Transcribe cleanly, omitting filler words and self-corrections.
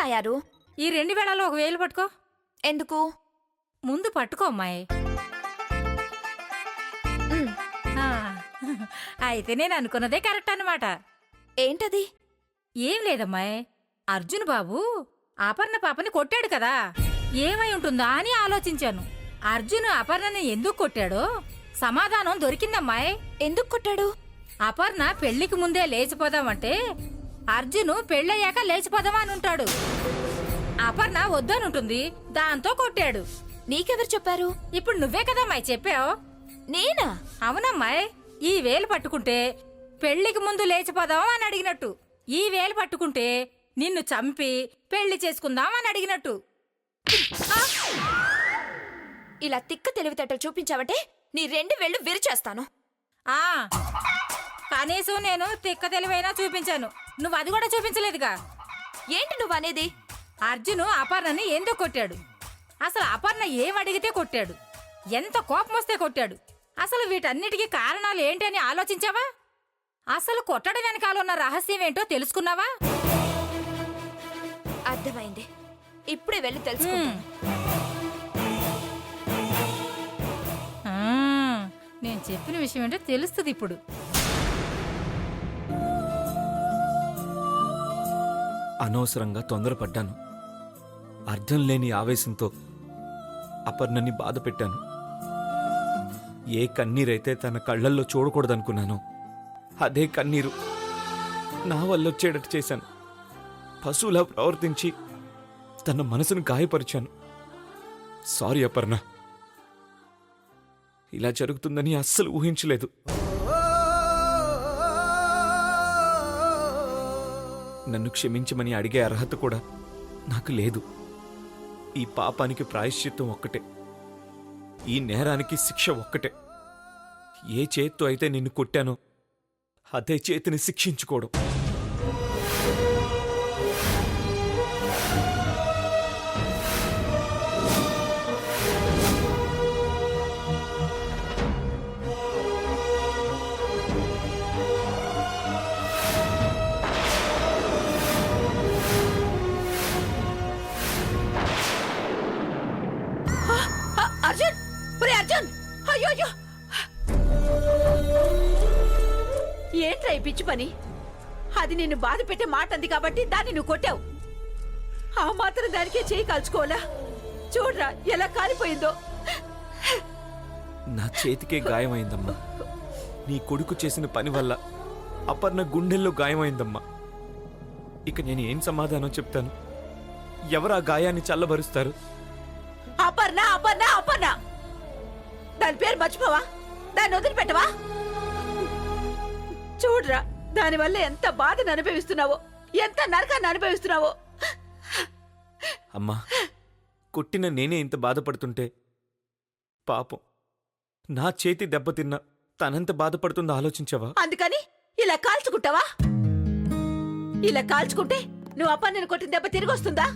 మాయారు? ఈ 2 వేళలో 1000 పట్టుకో. ఎందుకు? ముందు పట్టుకో అమ్మాయి. అయితే నేను అనుకున్నదే కరెక్ట్ అన్నమాట. ఏంటది? ఏం లేదమ్మాయి, అర్జున్ బాబు అపర్ణ పాపని కొట్టాడు కదా, ఏమై ఉంటుందా అని ఆలోచించాను. అర్జున్ అపర్ణని ఎందుకు కొట్టాడో సమాధానం దొరికిందమ్మాయి. ఎందుకు కొట్టాడు? అపర్ణ పెళ్లికి ముందే లేచిపోదామంటే అర్జును పెళ్ళయ్యాక లేచిపోదామా అని ఉంటాడు. అపర్ణ వద్దనుంటుంది, దాంతో కొట్టాడు. నీకెవరు చెప్పారు? ఇప్పుడు నువ్వే కదమ్మాయి చెప్పావు. నేనా? అవునమ్మాయి, ఈ వేలు పట్టుకుంటే పెళ్లికి ముందు లేచిపోదాం అని అడిగినట్టు, ఈ వేలు పట్టుకుంటే నిన్ను చంపి పెళ్లి చేసుకుందాం అని అడిగినట్టు. ఇలా తిక్క తెలివితేటలు చూపించావంటే నీ 2 వేళ్లు విరిచేస్తాను. కనీసం నేను తిక్క తెలివైనా చూపించాను, నువ్వు అది కూడా చూపించలేదుగా. ఏంటి నువ్వనేది? అర్జును అపర్ణని ఎందుకు కొట్టాడు? అసలు అపర్ణ ఏమడిగితే కొట్టాడు? ఎంత కోపం వస్తే కొట్టాడు? అసలు వీటన్నిటికీ కారణాలు ఏంటని ఆలోచించావా? అసలు కొట్టడం వెనకాల ఉన్న రహస్యం ఏంటో తెలుసుకున్నావా? అర్థమైంది, ఇప్పుడే వెళ్ళి తెలుసుకుంటాను. నేను చెప్పిన విషయం ఏంటో తెలుస్తుంది ఇప్పుడు. అనవసరంగా తొందరపడ్డాను. అర్థం లేని ఆవేశంతో అపర్ణని బాధ పెట్టాను. ఏ కన్నీరైతే తన కళ్ళల్లో చూడకూడదనుకున్నానో అదే కన్నీరు నా వల్ల వచ్చేటట్టు చేశాను. పశువులా ప్రవర్తించి తన మనసును గాయపరిచాను. సారీ అపర్ణ, ఇలా జరుగుతుందని అస్సలు ఊహించలేదు. నన్ను క్షమించమని అడిగే అర్హత కూడా నాకు లేదు. ఈ పాపానికి ప్రాయశ్చిత్తం ఒక్కటే, ఈ నేరానికి శిక్ష ఒక్కటే. ఏ చేత్తో అయితే నిన్ను కొట్టానో అదే చేతిని శిక్షించుకోవడం. అర్జున్! ఒరే అర్జున్! అయ్యో అయ్యో! ఏంట్రా ఈ పిచ్చి పని? అది నిన్ను బాధ పెట్టే మాట అంది కాబట్టి దాన్ని నువ్వు కొట్టావు. ఆ మాత్రం దానికే చేయి కాల్చుకోవాలా? చూడరా ఎలా కాలిపోయిందో. నా చేతికే గాయమైందమ్మా. నీ కొడుకు చేసిన పని వల్ల అపర్ణ గుండెల్లో గాయమైందమ్మా. ఇక నేను ఏం సమాధానం చెప్తాను? ఎవరా గాయాన్ని చల్లబరుస్తారు? అపర్ణ అపర్ణ అపర్ణ! దాని పేరు మర్చిపోవా? దాన్ని వదిలిపెట్టవా? చూడరా దానివల్ల ఎంత బాధను అనుభవిస్తున్నావో, ఎంత నరకాన్ని అనుభవిస్తున్నావో. అమ్మా, కొట్టిన నేనే ఇంత బాధపడుతుంటే పాపం నా చేతి దెబ్బతిన్నా తనంత బాధపడుతుందో ఆలోచించావా? అందుకని ఇలా కాల్చుకుంటావా? ఇలా కాల్చుకుంటే నువ్వు అపర్ణను కొట్టిన దెబ్బ తిరిగి వస్తుందా?